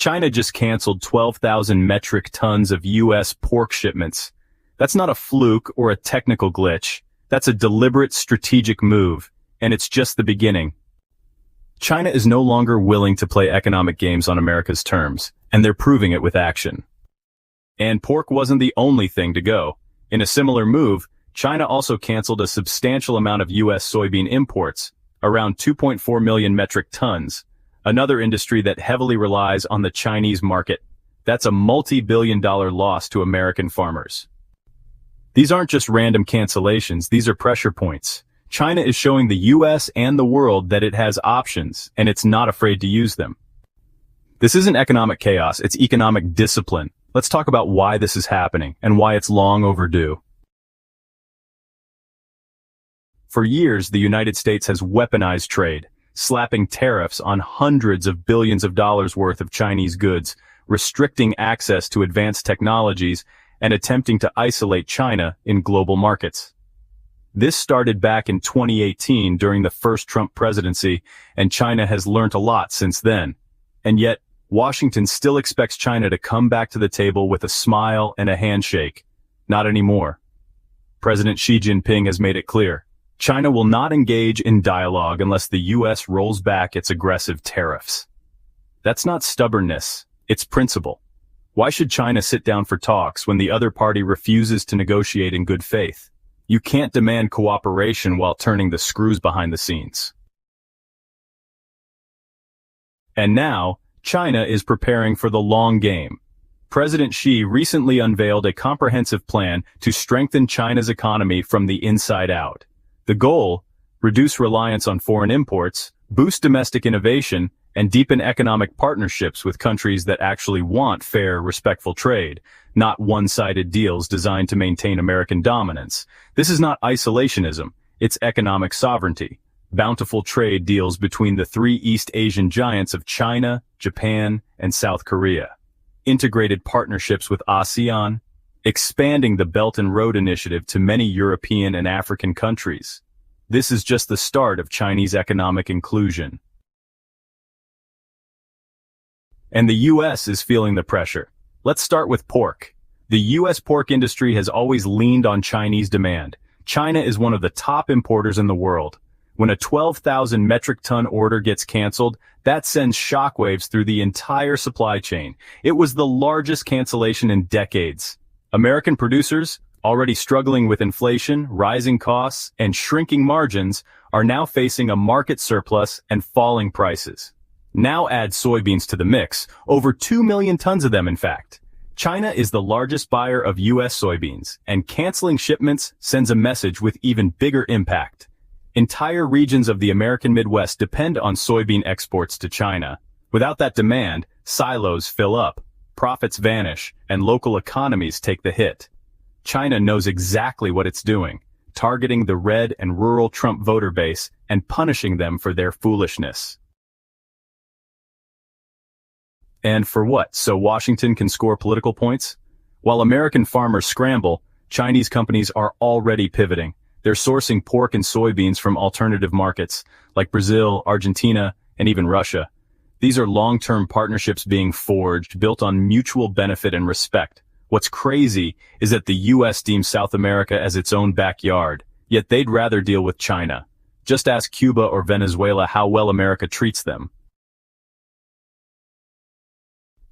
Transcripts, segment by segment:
China just canceled 12,000 metric tons of U.S. pork shipments. That's not a fluke or a technical glitch. That's a deliberate strategic move, and it's just the beginning. China is no longer willing to play economic games on America's terms, and they're proving it with action. And pork wasn't the only thing to go. In a similar move, China also canceled a substantial amount of U.S. soybean imports, around 2.4 million metric tons, another industry that heavily relies on the Chinese market. That's a multi-billion-dollar loss to American farmers. These aren't just random cancellations, these are pressure points. China is showing the U.S. and the world that it has options, and it's not afraid to use them. This isn't economic chaos, it's economic discipline. Let's talk about why this is happening, and why it's long overdue. For years, the United States has weaponized trade, slapping tariffs on hundreds of billions of dollars worth of Chinese goods, restricting access to advanced technologies, and attempting to isolate China in global markets. This started back in 2018 during the first Trump presidency, and China has learned a lot since then. And yet, Washington still expects China to come back to the table with a smile and a handshake. Not anymore. President Xi Jinping has made it clear. China will not engage in dialogue unless the U.S. rolls back its aggressive tariffs. That's not stubbornness, it's principle. Why should China sit down for talks when the other party refuses to negotiate in good faith? You can't demand cooperation while turning the screws behind the scenes. And now, China is preparing for the long game. President Xi recently unveiled a comprehensive plan to strengthen China's economy from the inside out. The goal: reduce reliance on foreign imports, boost domestic innovation, and deepen economic partnerships with countries that actually want fair, respectful trade, not one-sided deals designed to maintain American dominance. This is not isolationism, it's economic sovereignty. Bountiful trade deals between the three East Asian giants of China, Japan, and South Korea. Integrated partnerships with ASEAN, expanding the Belt and Road Initiative to many European and African countries. This is just the start of Chinese economic inclusion. And the U.S. is feeling the pressure. Let's start with pork. The U.S. pork industry has always leaned on Chinese demand. China is one of the top importers in the world. When a 12,000 metric ton order gets canceled, that sends shockwaves through the entire supply chain. It was the largest cancellation in decades. American producers, already struggling with inflation, rising costs, and shrinking margins, are now facing a market surplus and falling prices. Now add soybeans to the mix, over 2 million tons of them in fact. China is the largest buyer of U.S. soybeans, and canceling shipments sends a message with even bigger impact. Entire regions of the American Midwest depend on soybean exports to China. Without that demand, silos fill up, profits vanish, and local economies take the hit. China knows exactly what it's doing, targeting the red and rural Trump voter base and punishing them for their foolishness. And for what? So Washington can score political points? While American farmers scramble, Chinese companies are already pivoting. They're sourcing pork and soybeans from alternative markets, like Brazil, Argentina, and even Russia. These are long-term partnerships being forged, built on mutual benefit and respect. What's crazy is that the U.S. deems South America as its own backyard, yet they'd rather deal with China. Just ask Cuba or Venezuela how well America treats them.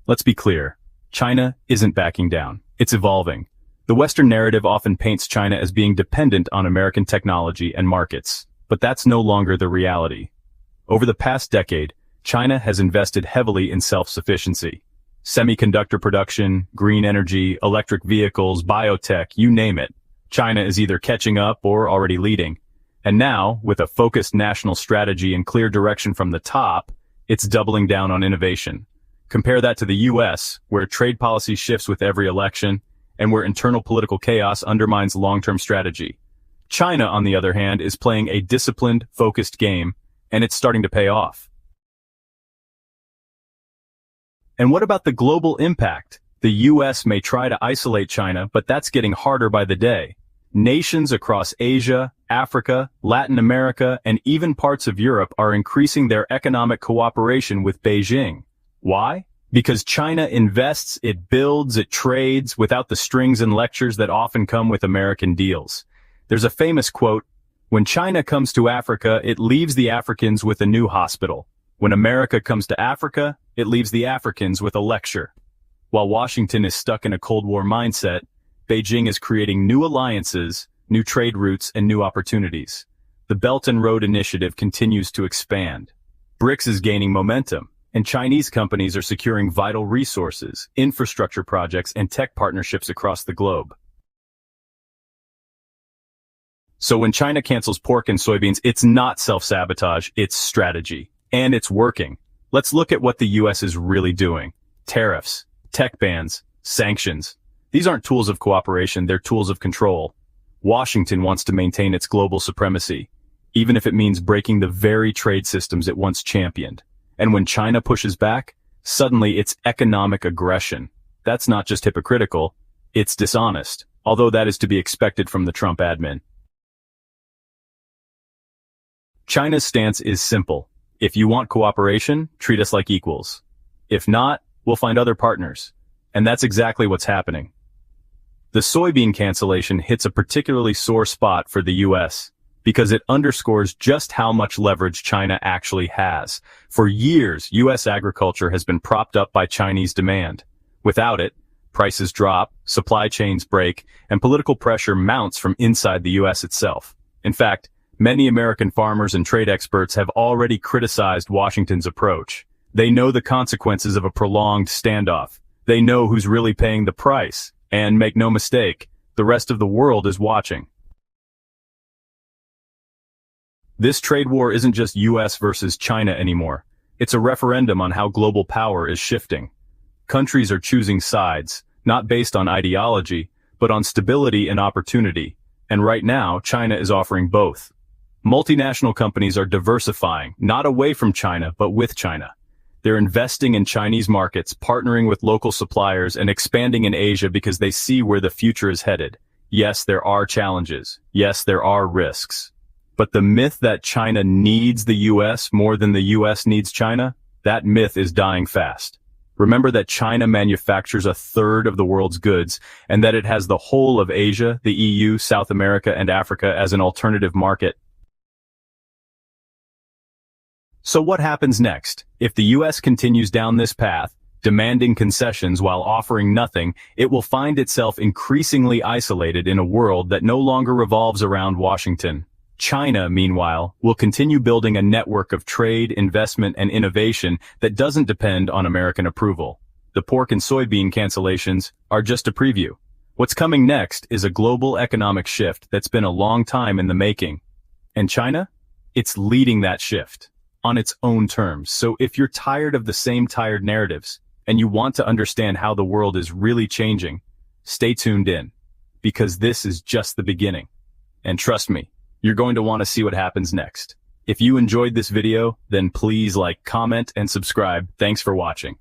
Let's be clear. China isn't backing down. It's evolving. The Western narrative often paints China as being dependent on American technology and markets, but that's no longer the reality. Over the past decade, China has invested heavily in self-sufficiency. Semiconductor production, green energy, electric vehicles, biotech, you name it. China is either catching up or already leading. And now, with a focused national strategy and clear direction from the top, it's doubling down on innovation. Compare that to the U.S., where trade policy shifts with every election, and where internal political chaos undermines long-term strategy. China, on the other hand, is playing a disciplined, focused game, and it's starting to pay off. And what about the global impact? The U.S. may try to isolate China, but that's getting harder by the day. Nations across Asia, Africa, Latin America, and even parts of Europe are increasing their economic cooperation with Beijing. Why? Because China invests, it builds, it trades without the strings and lectures that often come with American deals. There's a famous quote, "When China comes to Africa, it leaves the Africans with a new hospital. When America comes to Africa, it leaves the Africans with a lecture." While Washington is stuck in a Cold War mindset, Beijing is creating new alliances, new trade routes, and new opportunities. The Belt and Road Initiative continues to expand. BRICS is gaining momentum, and Chinese companies are securing vital resources, infrastructure projects, and tech partnerships across the globe. So when China cancels pork and soybeans, it's not self-sabotage, it's strategy. And it's working. Let's look at what the US is really doing. Tariffs, tech bans, sanctions. These aren't tools of cooperation, they're tools of control. Washington wants to maintain its global supremacy, even if it means breaking the very trade systems it once championed. And when China pushes back, suddenly it's economic aggression. That's not just hypocritical, it's dishonest, although that is to be expected from the Trump admin. China's stance is simple. If you want cooperation, treat us like equals. If not, we'll find other partners. And that's exactly what's happening. The soybean cancellation hits a particularly sore spot for the US, because it underscores just how much leverage China actually has. For years, US agriculture has been propped up by Chinese demand. Without it, prices drop, supply chains break, and political pressure mounts from inside the US itself. In fact, many American farmers and trade experts have already criticized Washington's approach. They know the consequences of a prolonged standoff. They know who's really paying the price. And make no mistake, the rest of the world is watching. This trade war isn't just US versus China anymore. It's a referendum on how global power is shifting. Countries are choosing sides, not based on ideology, but on stability and opportunity. And right now, China is offering both. Multinational companies are diversifying, not away from China, but with China. They're investing in Chinese markets, partnering with local suppliers, and expanding in Asia because they see where the future is headed. Yes, there are challenges. Yes, there are risks. But the myth that China needs the US more than the US needs China, that myth is dying fast. Remember that China manufactures a third of the world's goods, and that it has the whole of Asia, the EU, South America, and Africa as an alternative market. So what happens next? If the US continues down this path, demanding concessions while offering nothing, it will find itself increasingly isolated in a world that no longer revolves around Washington. China, meanwhile, will continue building a network of trade, investment, and innovation that doesn't depend on American approval. The pork and soybean cancellations are just a preview. What's coming next is a global economic shift that's been a long time in the making. And China? It's leading that shift on its own terms. So if you're tired of the same tired narratives, and you want to understand how the world is really changing, stay tuned in, because this is just the beginning. And trust me, you're going to want to see what happens next. If you enjoyed this video, then please like, comment, and subscribe. Thanks for watching.